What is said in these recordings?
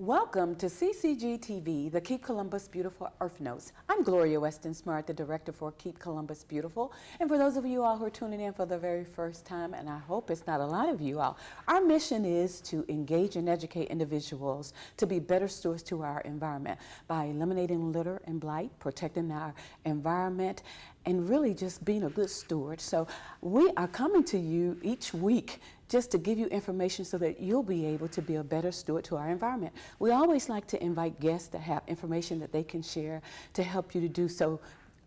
Welcome to CCG TV, the Keep Columbus Beautiful Earth Notes. I'm Gloria Weston Smart, the director for Keep Columbus Beautiful. And for those of you all who are tuning in for the very first time, and I hope it's not a lot of you all, our mission is to engage and educate individuals to be better stewards to our environment by eliminating litter and blight, protecting our environment, and really just being a good steward. So we are coming to you each week just to give you information so that you'll be able to be a better steward to our environment. We always like to invite guests that have information that they can share to help you to do so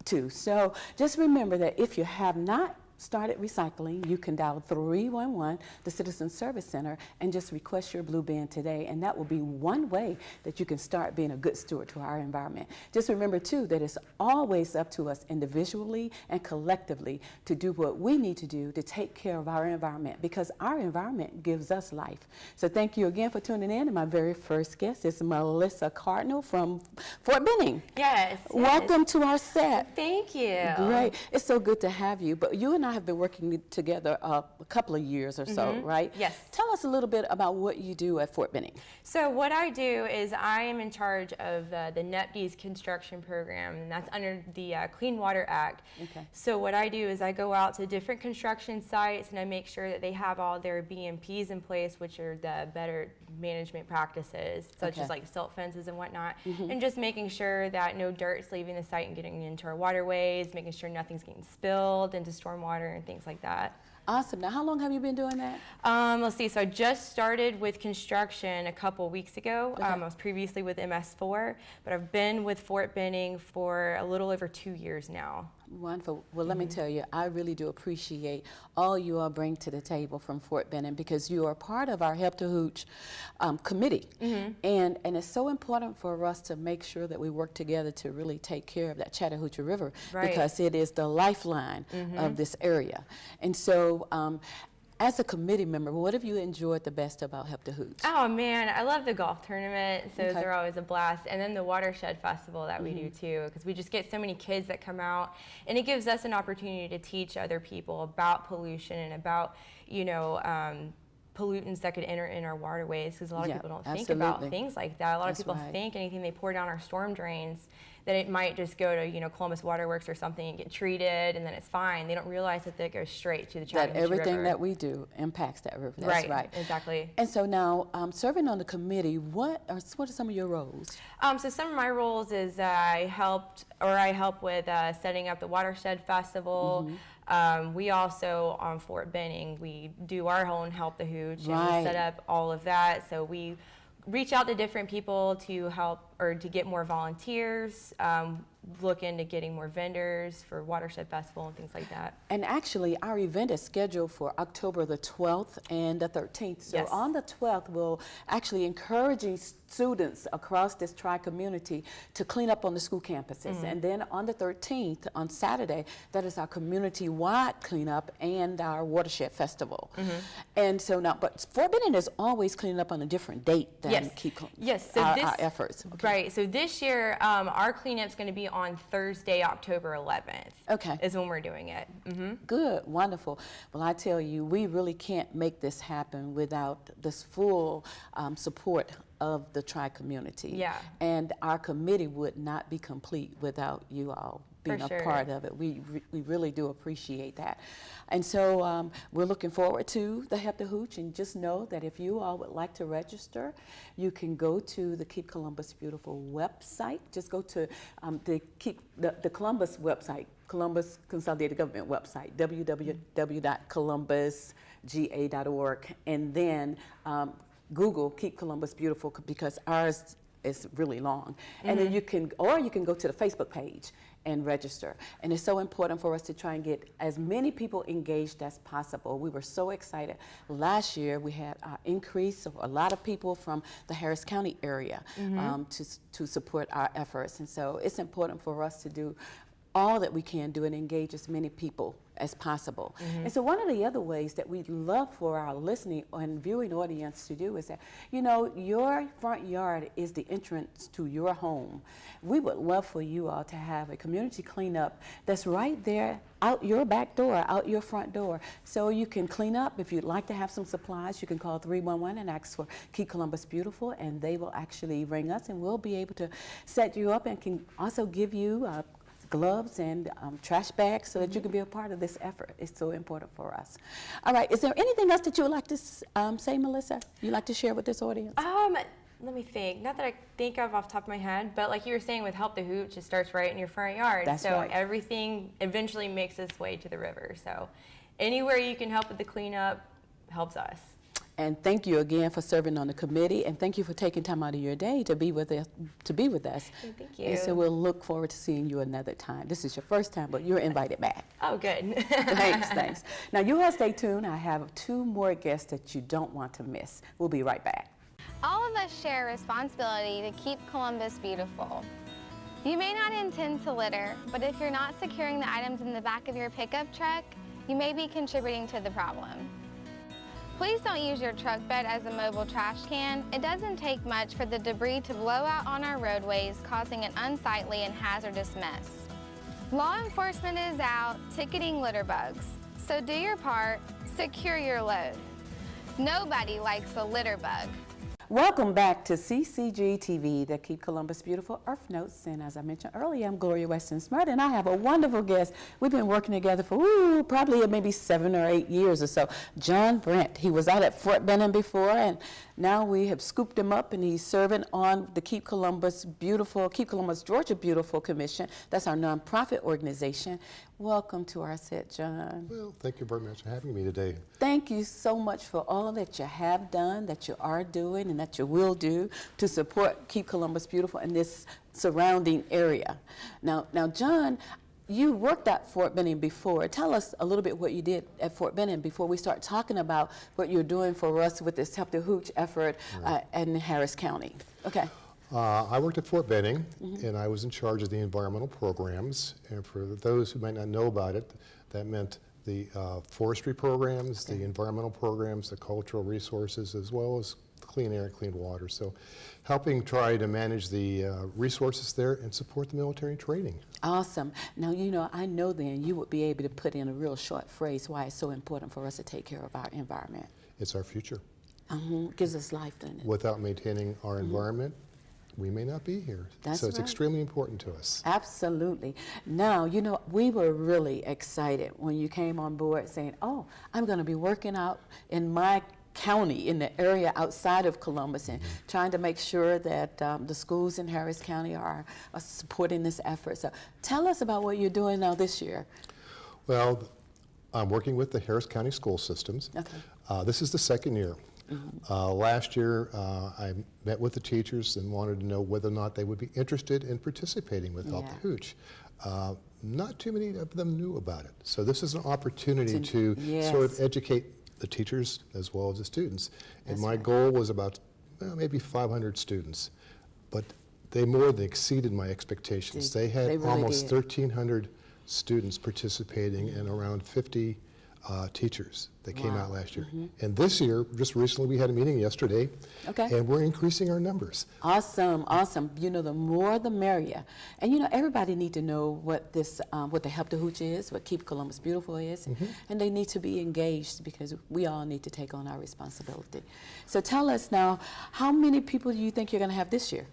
too. So just remember that if you have not started recycling, you can dial 311, the Citizen Service Center, and just request your blue bin today. And that will be one way that you can start being a good steward to our environment. Just remember too that it's always up to us individually and collectively to do what we need to do to take care of our environment, because our environment gives us life. So thank you again for tuning in. And my very first guest is Melissa Cardinal from Fort Benning. Yes. Welcome to our set. Thank you. Great. It's so good to have you. But you and I have been working together a couple of years or so, right? Yes. Tell us a little bit about what you do at Fort Benning. So what I do is I am in charge of the NEPD's construction program, and that's under the Clean Water Act. Okay. So what I do is I go out to different construction sites and I make sure that they have all their BMPs in place, which are the better management practices, such as like silt fences and whatnot, and just making sure that no dirt's leaving the site and getting into our waterways, making sure nothing's getting spilled into stormwater and things like that. Awesome. Now, how long have you been doing that? Let's see. So I just started with construction a couple weeks ago. Okay. I was previously with MS4, but I've been with Fort Benning for a little over 2 years now. Wonderful. Well, let me tell you, I really do appreciate all you all bring to the table from Fort Benning, because you are part of our Help to Hooch committee. And it's so important for us to make sure that we work together to really take care of that Chattahoochee River, because it is the lifeline of this area. And so, as a committee member, what have you enjoyed the best about Help to Hooch? Oh man, I love the golf tournament. So those are always a blast. And then the Watershed Festival that we do too, because we just get so many kids that come out, and it gives us an opportunity to teach other people about pollution and about, you know, pollutants that could enter in our waterways, because a lot of people don't think about things like that. A lot of people think anything they pour down our storm drains, that it might just go to, you know, Columbus Waterworks or something and get treated, and then it's fine. They don't realize that it goes straight to the Chattahoochee River. That everything that we do impacts that river. That's right. Exactly. And so now, serving on the committee, what are some of your roles? So some of my roles is I help with setting up the Watershed Festival. We also, on Fort Benning, we do our own Help the Hooch, and we set up all of that. So we reach out to different people to help, or to get more volunteers, look into getting more vendors for Watershed Festival and things like that. And actually, our event is scheduled for October the 12th and the 13th. So on the 12th, we'll actually encouraging students across this tri-community to clean up on the school campuses. And then on the 13th, on Saturday, that is our community-wide cleanup and our Watershed Festival. And so now, but Fort Benning is always cleaning up on a different date than keep so our efforts. Right, so this year, our cleanup's going to be on Thursday, October 11th. Is when we're doing it. Good, wonderful. Well, I tell you, we really can't make this happen without this full support of the tri-community. And our committee would not be complete without you all being a part of it. We really do appreciate that. And so we're looking forward to the Help to Hooch, and just know that if you all would like to register, you can go to the Keep Columbus Beautiful website. Just go to the Columbus website, Columbus Consolidated Government website, www.columbusga.org, and then Google Keep Columbus Beautiful, because ours is really long. And then you can go to the Facebook page and register. And it's so important for us to try and get as many people engaged as possible. We were so excited. Last year, we had an increase of a lot of people from the Harris County area to support our efforts. And so it's important for us to do all that we can do and engage as many people as possible. And so one of the other ways that we'd love for our listening and viewing audience to do is that, you know, your front yard is the entrance to your home. We would love for you all to have a community cleanup that's right there out your back door, out your front door. So you can clean up. If you'd like to have some supplies, you can call 311 and ask for Keep Columbus Beautiful, and they will actually ring us, and we'll be able to set you up and can also give you gloves and trash bags so that you can be a part of this effort. It's so important for us. All right, is there anything else that you would like to say, Melissa? You'd like to share with this audience? Let me think. Not that I think of off the top of my head, but like you were saying with Help the Hooch, it starts right in your front yard. That's so right. Everything eventually makes its way to the river. So anywhere you can help with the cleanup helps us. And thank you again for serving on the committee, and thank you for taking time out of your day to be with us. Thank you. And so we'll look forward to seeing you another time. This is your first time, but you're invited back. Oh, good. Thanks. Now you all stay tuned. I have 2 more guests that you don't want to miss. We'll be right back. All of us share a responsibility to keep Columbus beautiful. You may not intend to litter, but if you're not securing the items in the back of your pickup truck, you may be contributing to the problem. Please don't use your truck bed as a mobile trash can. It doesn't take much for the debris to blow out on our roadways, causing an unsightly and hazardous mess. Law enforcement is out ticketing litter bugs, so do your part, secure your load. Nobody likes a litter bug. Welcome back to KCB TV, the Keep Columbus Beautiful Earth Notes. And as I mentioned earlier, I'm Gloria Weston Smart, and I have a wonderful guest. We've been working together for probably maybe 7 or 8 years or so. John Brent. He was out at Fort Benning before, and now we have scooped him up, and he's serving on the Keep Columbus Georgia Beautiful Commission. That's our nonprofit organization. Welcome to our set, John. Well, thank you very much for having me today. Thank you so much for all that you have done, that you are doing, and that you will do to support Keep Columbus Beautiful in this surrounding area. Now, John, you worked at Fort Benning before. Tell us a little bit what you did at Fort Benning before we start talking about what you're doing for us with this Help the Hooch effort in Harris County. Okay. I worked at Fort Benning, and I was in charge of the environmental programs. And for those who might not know about it, that meant the forestry programs, the environmental programs, the cultural resources, as well as clean air and clean water. So helping try to manage the resources there and support the military training. Awesome. Now, you know, I know then you would be able to put in a real short phrase why it's so important for us to take care of our environment. It's our future. Gives us life, doesn't it? Without maintaining our environment, we may not be here. That's so it's right. extremely important to us. Absolutely. Now, you know, we were really excited when you came on board saying, oh, I'm going to be working out in my county, in the area outside of Columbus, and trying to make sure that the schools in Harris County are supporting this effort. So tell us about what you're doing now this year. Well, I'm working with the Harris County school systems. Okay. This is the 2nd year. Last year, I met with the teachers and wanted to know whether or not they would be interested in participating with Help the Hooch. Not too many of them knew about it. So this is an opportunity to sort of educate the teachers as well as the students. And my goal was about maybe 500 students, but they more than exceeded my expectations. They had really almost did. 1,300 students participating and around 50 teachers that came out last year. And this year, just recently, we had a meeting yesterday, and we're increasing our numbers. Awesome, awesome. You know, the more the merrier. And you know, everybody need to know what this, what the Help the Hooch is, what Keep Columbus Beautiful is, and they need to be engaged because we all need to take on our responsibility. So tell us now, how many people do you think you're going to have this year?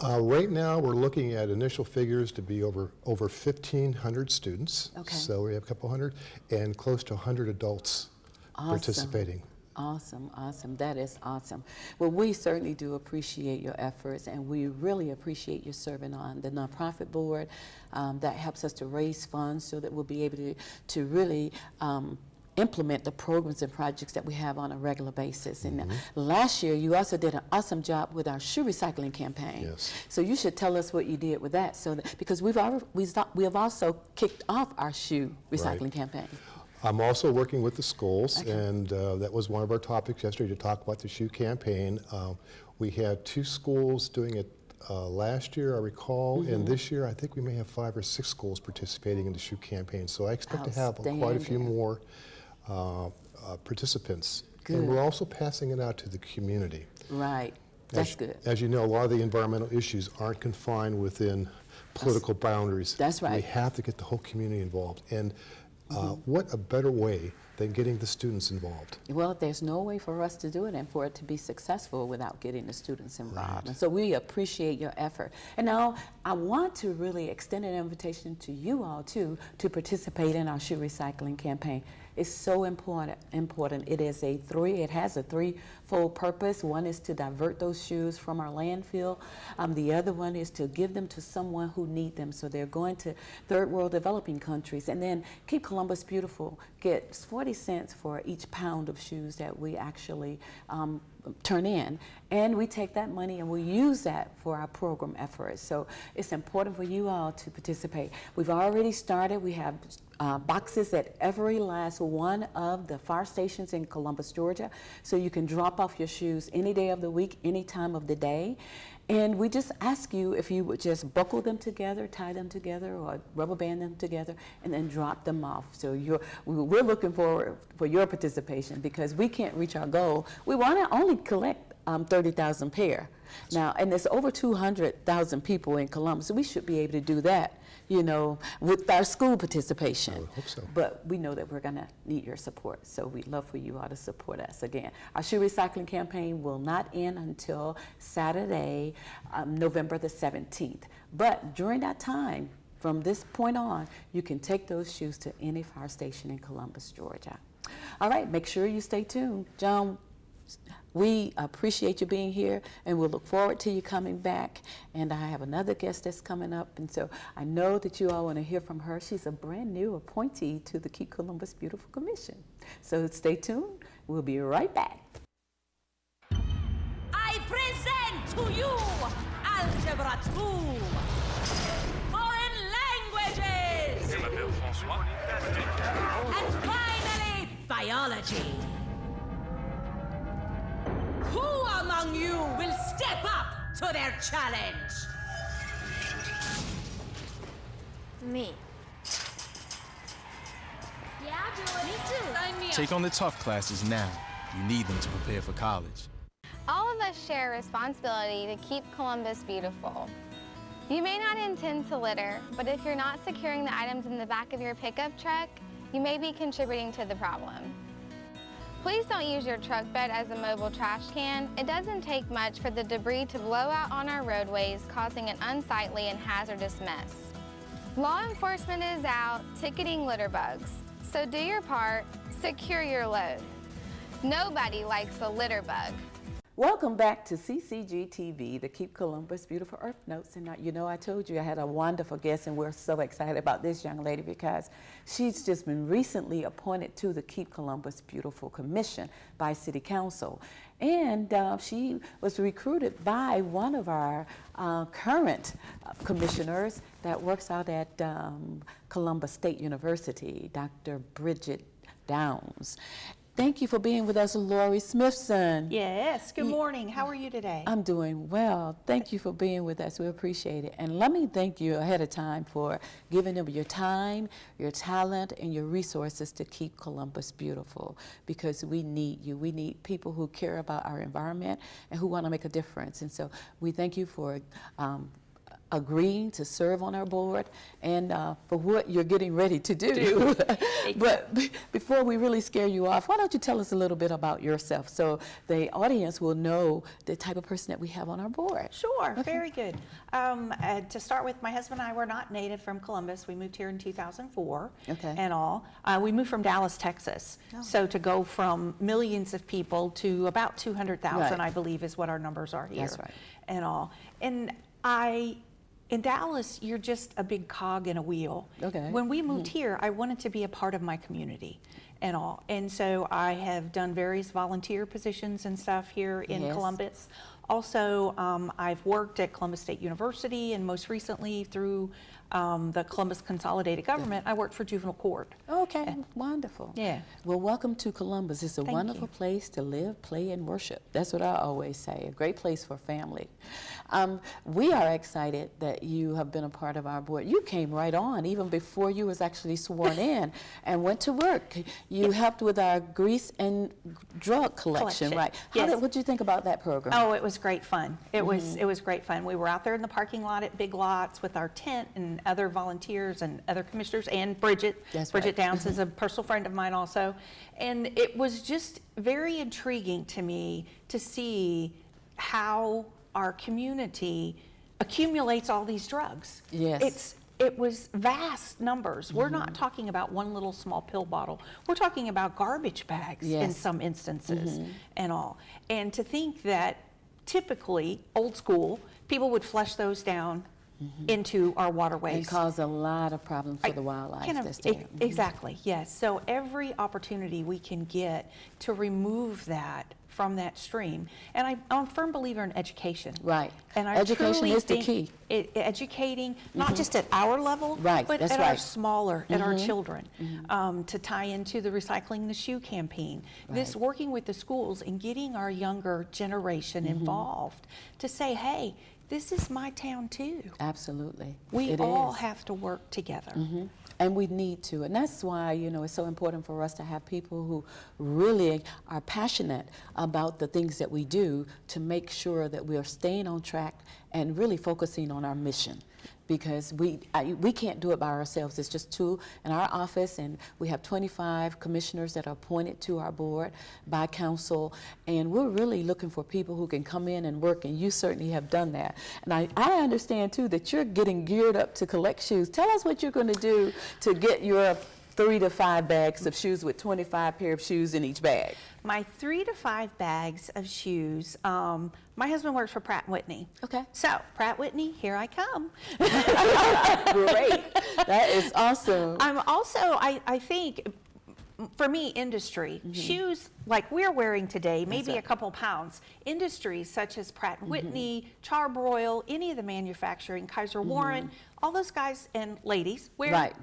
Right now, we're looking at initial figures to be over 1,500 students. Okay. So we have a couple hundred and close to 100 adults participating. Awesome, awesome. That is awesome. Well, we certainly do appreciate your efforts, and we really appreciate your serving on the nonprofit board. That helps us to raise funds so that we'll be able to really implement the programs and projects that we have on a regular basis. And last year, you also did an awesome job with our shoe recycling campaign. Yes. So you should tell us what you did with that, so that, because we have also kicked off our shoe recycling campaign. I'm also working with the schools, and that was one of our topics yesterday to talk about the shoe campaign. We had 2 schools doing it last year, I recall, and this year I think we may have 5 or 6 schools participating in the shoe campaign. So I expect to have quite a few more participants. Good. And we're also passing it out to the community. Right. That's good. As you know, a lot of the environmental issues aren't confined within political boundaries. That's right. We have to get the whole community involved. And what a better way than getting the students involved? Well, there's no way for us to do it and for it to be successful without getting the students involved. Right. And so we appreciate your effort. And now I want to really extend an invitation to you all too to participate in our shoe recycling campaign. It's so important. It has a threefold purpose. One is to divert those shoes from our landfill. The other one is to give them to someone who needs them. So they're going to third world developing countries. And then Keep Columbus Beautiful gets 40 cents for each pound of shoes that we actually turn in. And we take that money and we use that for our program efforts. So it's important for you all to participate. We've already started. We have boxes at every last one of the fire stations in Columbus, Georgia. So you can drop off your shoes any day of the week, any time of the day. And we just ask you if you would just buckle them together, tie them together, or rubber band them together, and then drop them off. So we're looking forward for your participation because we can't reach our goal. We want to only collect 30,000 pair. Now, and there's over 200,000 people in Columbus, so we should be able to do that, you know, with our school participation. I would hope so. But we know that we're going to need your support, so we'd love for you all to support us. Again, our shoe recycling campaign will not end until Saturday, November the 17th. But during that time, from this point on, you can take those shoes to any fire station in Columbus, Georgia. All right, make sure you stay tuned. John, we appreciate you being here, and we'll look forward to you coming back. And I have another guest that's coming up, and so I know that you all want to hear from her. She's a brand new appointee to the Keep Columbus Beautiful Commission. So stay tuned. We'll be right back. I present to you Algebra 2, Foreign Languages, and finally, Biology. Who among you will step up to their challenge? Me. Yeah, I'll do it. Me too. Sign me up. Take on the tough classes now. You need them to prepare for college. All of us share a responsibility to keep Columbus beautiful. You may not intend to litter, but if you're not securing the items in the back of your pickup truck, you may be contributing to the problem. Please don't use your truck bed as a mobile trash can. It doesn't take much for the debris to blow out on our roadways, causing an unsightly and hazardous mess. Law enforcement is out ticketing litter bugs, so do your part, secure your load. Nobody likes a litter bug. Welcome back to KCB TV, the Keep Columbus Beautiful Earth Notes. And you know, I told you I had a wonderful guest, and we're so excited about this young lady because she's just been recently appointed to the Keep Columbus Beautiful Commission by City Council. And she was recruited by one of our current commissioners that works out at Columbus State University, Dr. Bridget Downs. Thank you for being with us, Lori Smithson. Yes, good morning. How are you today? I'm doing well. Thank you for being with us. We appreciate it. And let me thank you ahead of time for giving them your time, your talent, and your resources to keep Columbus beautiful, because we need you. We need people who care about our environment and who want to make a difference. And so we thank you for agreeing to serve on our board and for what you're getting ready to do. But before we really scare you off, why don't you tell us a little bit about yourself so the audience will know the type of person that we have on our board. Sure, very good. To start with, my husband and I were not native from Columbus. We moved here in 2004 and all. We moved from Dallas, Texas. Oh. So to go from millions of people to about 200,000, I believe, is what our numbers are here. That's right. And all. And in Dallas, you're just a big cog in a wheel. Okay. When we moved here, I wanted to be a part of my community and all. And so I have done various volunteer positions and stuff here in Columbus. Also, I've worked at Columbus State University, and most recently through the Columbus Consolidated Government, I worked for juvenile court. Okay, wonderful. Yeah. Well, welcome to Columbus. It's a Thank wonderful you. place to live, play, and worship. That's what I always say, a great place for family. We are excited that you have been a part of our board. You came right on, even before you was actually sworn in, and went to work. You helped with our grease and drug collection, right? Yes. What did you think about that program? Oh, it was great fun. It was great fun. We were out there in the parking lot at Big Lots with our tent and other volunteers and other commissioners, and Bridget. That's Bridget right. Downs is a personal friend of mine also. And it was just very intriguing to me to see how our community accumulates all these drugs. Yes. It was vast numbers. We're not talking about one little small pill bottle. We're talking about garbage bags in Yes. some instances and all. And to think that typically, old school, people would flush those down into our waterways. And cause a lot of problems for the wildlife that's there. Exactly, yes. So every opportunity we can get to remove that from that stream. And I'm a firm believer in education. Right. And I Education truly is the think key. Educating, not just at our level, Right, but that's at our right. smaller, at our children, to tie into the Recycling the Shoe campaign. This Right. working with the schools and getting our younger generation involved to say, hey, this is my town too. Absolutely. We It all is. have to work together. And we need to. And that's why, it's so important for us to have people who really are passionate about the things that we do to make sure that we are staying on track and really focusing on our mission. Because we can't do it by ourselves. It's just two in our office, and we have 25 commissioners that are appointed to our board by council, and we're really looking for people who can come in and work, and you certainly have done that. And I understand, too, that you're getting geared up to collect shoes. Tell us what you're going to do to get your 3 to 5 bags of shoes with 25 pair of shoes in each bag. My 3 to 5 bags of shoes, my husband works for Pratt & Whitney. Okay. So, Pratt & Whitney, here I come. Great. That is awesome. I'm also, I think, for me, industry, shoes like we're wearing today, maybe right. a couple pounds, industries such as Pratt & Whitney, Charbroil, any of the manufacturing, Kaiser Warren, all those guys and ladies wear Right.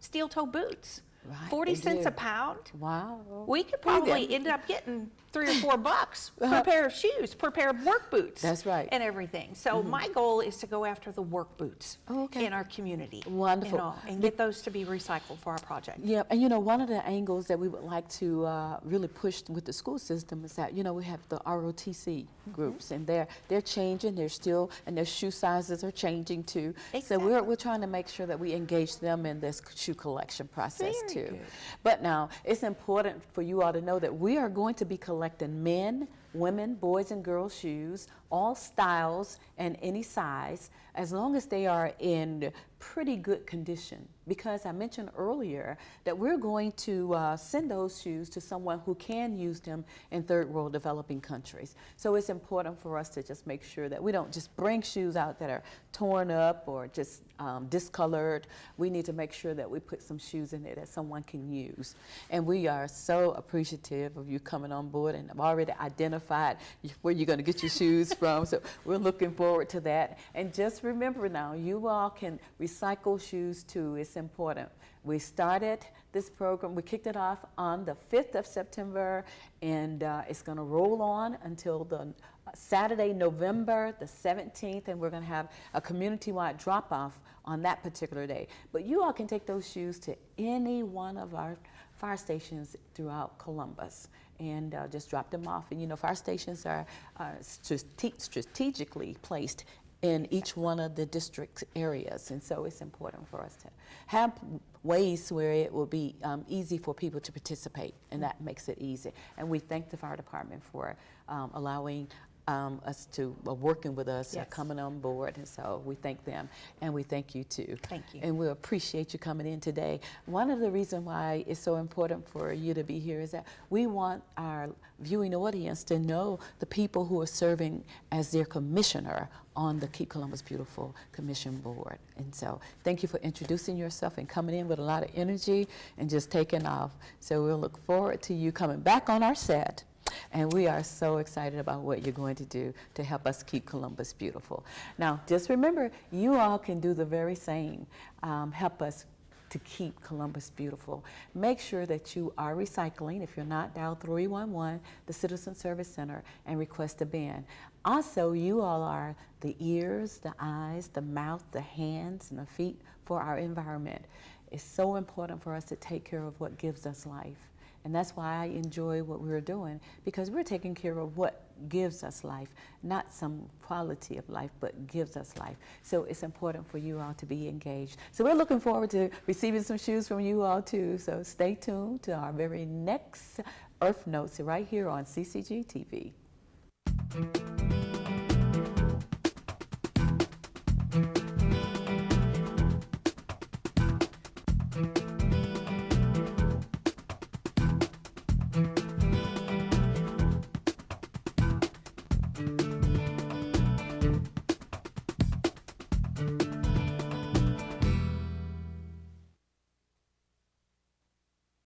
steel-toe boots. Right, 40 they cents do. a pound. Wow. We could probably end up getting $3 or $4 per pair of shoes, per pair of work boots. That's right. And everything. So my goal is to go after the work boots in our community. Wonderful. And get those to be recycled for our project. Yeah, and one of the angles that we would like to really push with the school system is that, we have the ROTC groups, and they're changing, and their shoe sizes are changing too. So we're trying to make sure that we engage them in this shoe collection process too. good. But now, it's important for you all to know that we are going to be collecting men, women, boys and girls shoes, all styles and any size, as long as they are in pretty good condition. Because I mentioned earlier that we're going to send those shoes to someone who can use them in third world developing countries. So it's important for us to just make sure that we don't just bring shoes out that are torn up or just discolored. We need to make sure that we put some shoes in there that someone can use. And we are so appreciative of you coming on board, and I've already identified where you're going to get your shoes from. So we're looking forward to that. And just remember now, you all can recycle shoes too. It's important. We started this program, we kicked it off on the 5th of September, and it's going to roll on until the Saturday, November the 17th, and we're going to have a community-wide drop-off on that particular day. But you all can take those shoes to any one of our fire stations throughout Columbus and just drop them off. And fire stations are strategically placed in each one of the district areas, and so it's important for us to have ways where it will be easy for people to participate, and that makes it easy. And we thank the fire department for allowing us to working with us, coming on board, and so we thank them, and we thank you too. Thank you. And we appreciate you coming in today. One of the reasons why it's so important for you to be here is that we want our viewing audience to know the people who are serving as their commissioner on the Keep Columbus Beautiful Commission Board. And so thank you for introducing yourself and coming in with a lot of energy and just taking off. So we'll look forward to you coming back on our set. And we are so excited about what you're going to do to help us keep Columbus beautiful. Now, just remember, you all can do the very same. Help us to keep Columbus beautiful. Make sure that you are recycling. If you're not, dial 311, the Citizen Service Center, and request a bin. Also, you all are the ears, the eyes, the mouth, the hands, and the feet for our environment. It's so important for us to take care of what gives us life. And that's why I enjoy what we're doing, because we're taking care of what gives us life, not some quality of life, but gives us life. So it's important for you all to be engaged. So we're looking forward to receiving some shoes from you all too. So stay tuned to our very next Earth Notes right here on CCG TV.